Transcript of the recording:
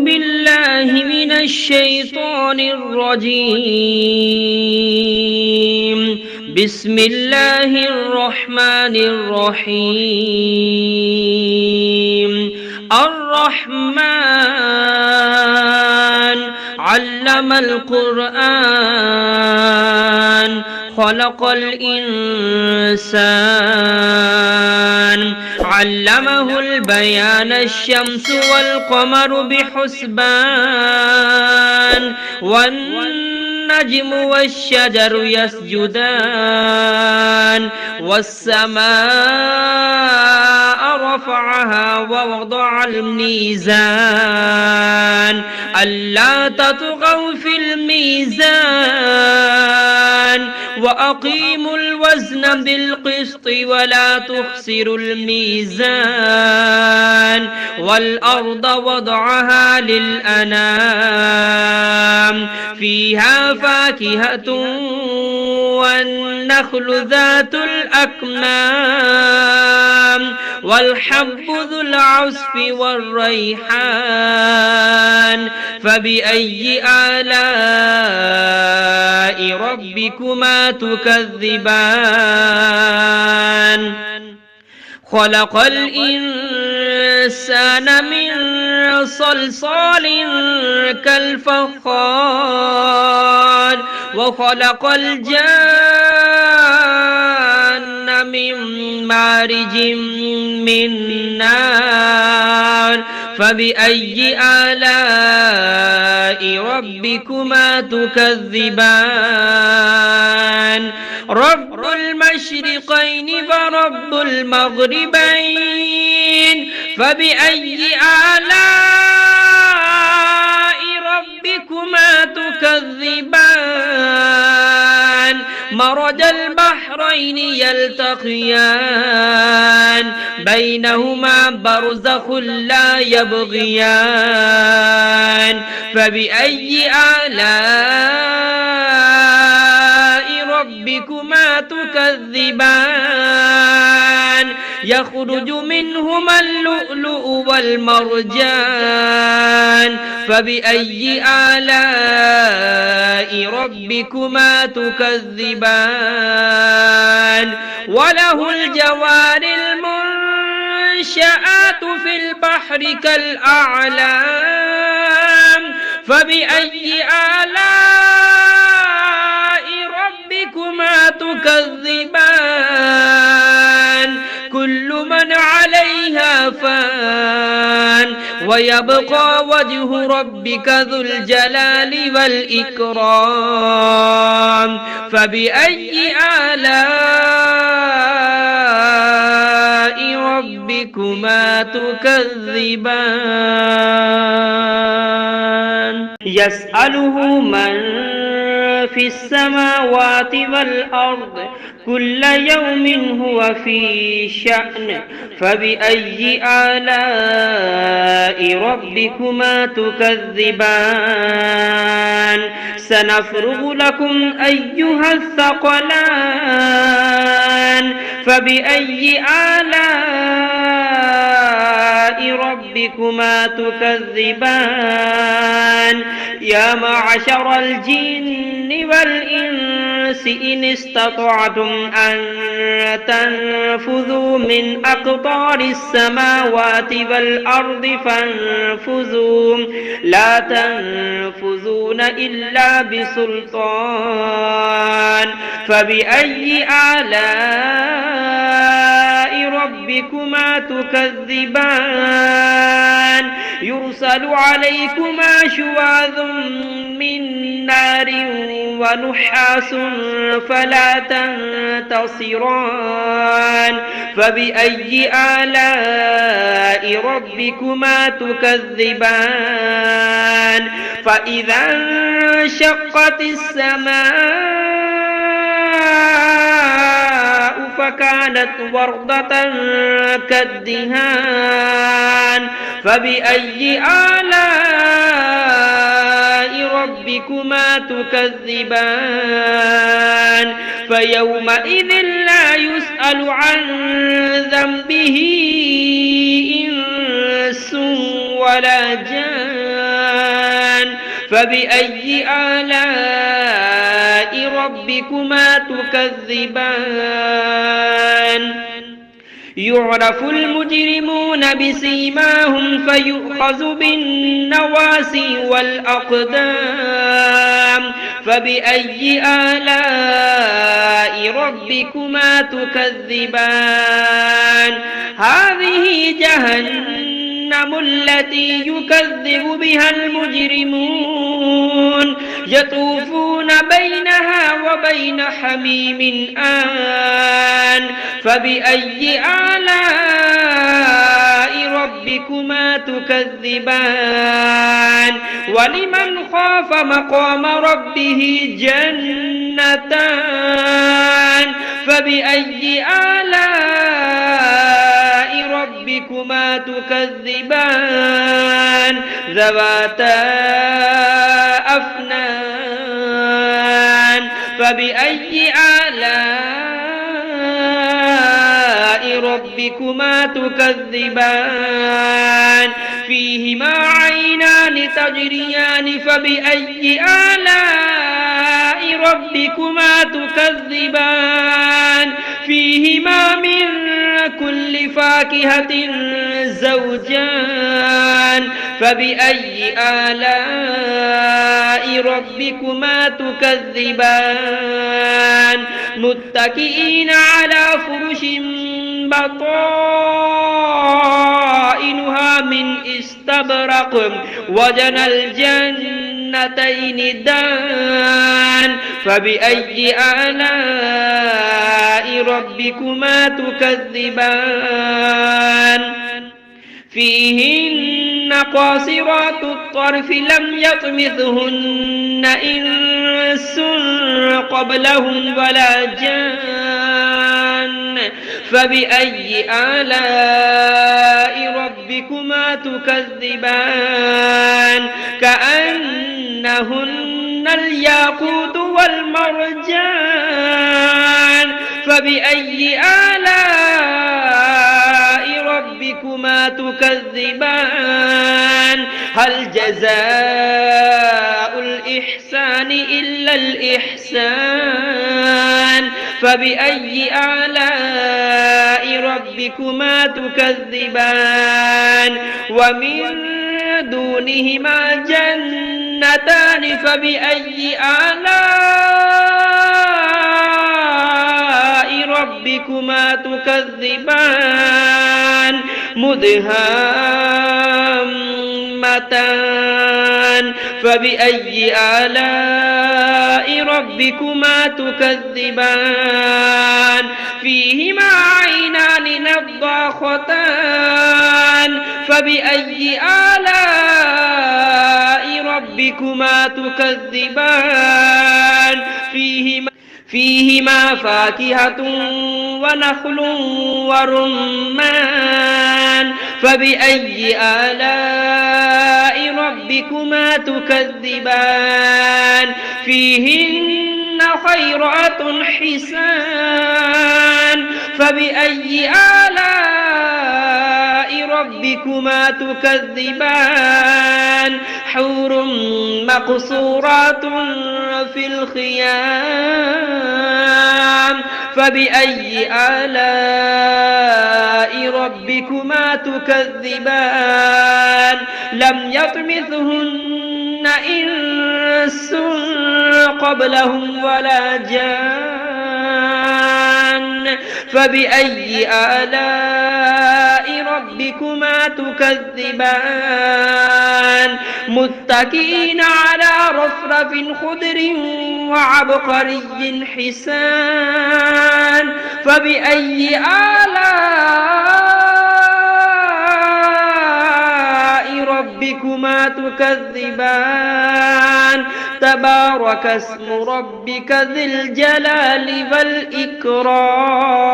بالله من الشيطان الرجيم. بسم الله الرحمن الرحيم. الرحمن علم القرآن خلق الإنسان علمه البيان. الشمس والقمر بحسبان والنجم والشجر يسجدان والسماء رفعها ووضع الميزان ألا تطغوا في الميزان وأقيموا الوزن بالقسط ولا تخسروا الميزان والأرض وضعها للأنام فيها فاكهة والنخل ذات الأكمام والحب ذو العصف والريحان فبأي آلاء ربكما تكذبان. خلق الإنسان من صلصال كالفخار وخلق الجان من مارج من نار فبأي آلاء ربكما تكذبان. رب المشرقين ورب المغربين فبأي آلاء ربكما تكذبان. مرج البحرين يلتقيان بينهما برزخ لا يبغيان فبأي آلاء ربكما تكذبان. يخرج منهما اللؤلؤ والمرجان فبأي آلاء ربكما تكذبان. وله الجوار المنشآت في البحر كالأعلام فبأي آلاء ربكما تكذبان. كل من عليها فان ويبقى وجه ربك ذو الجلال والإكرام فبأي آلاء ربكما تكذبان. يسأله من في السماوات والأرض كل يوم هو في شأن فبأي آلاء ربكما تكذبان. سنفرغ لكم أيها الثقلان فبأي آلاء ربكما تكذبان. يا معشر الجن والإنس إن استطعتم أن تنفذوا من أقطار السماوات والأرض فانفذوا لا تنفذون إلا بسلطان فبأي آلاء ربكما تكذبان. يرسل عليكما شواظ من نار ونحاس فلا تنتصران فبأي آلاء ربكما تكذبان. فإذا انشقت السماء فكانت وردة كالدهان فبأي آلاء ربكما تكذبان. فيومئذ لا يسأل عن ذنبه إنس ولا جان فبأي آلاء ربكما تكذبان يعرف المجرمون بسيماهم فيؤخذ بالنواسي والأقدام فبأي آلاء ربكما تكذبان هذه جهنم التي يكذب بها المجرمون يطوفون بينها وبين حميم آن فبأي آلاء ربكما تكذبان ولمن خاف مقام ربه جنتان فبأي آلاء ربكما تكذبان ذواتا أفنان فبأي آلاء ربكما تكذبان فيهما عينان تجريان فبأي آلاء ربكما تكذبان فيهما من كل فاكهة زوجان فبأي آلاء ربكما تكذبان متكئين على فرش بطائنها من استبرق وجنى الجنتين دان فبأي آلاء ربكما تكذبان فيهن قاصرات الطرف لم يطمثهن إنس قبلهم ولا جان فبأي آلاء ربكما تكذبان كأنهن الياقوت والمرجان فبأي آلاء ربكما تكذبان هل جزاء الإحسان إلا الإحسان فبأي آلاء ربكما تكذبان ومن دونهما جنتان فبأي آلاء ربكما تكذبان مدهامتان فبأي آلاء ربكما تكذبان فيهما عينان نضاختان فبأي آلاء ربكما تكذبان فيهما فاكهة ونخل ورمان فبأي آلاء ربكما تكذبان فيهن خيرات حسان فبأي آلاء ربكما تكذبان حور مقصورات في الخيام فبأي آلاء ربكما تكذبان لم يطمثهن إنس قبلهم ولا جان فبأي آلاء ربكما تكذبان متكئين على رفرف خضر وعبقري حسان فبأي آلاء ربكما تكذبان تبارك اسم ربك ذي الجلال والإكرام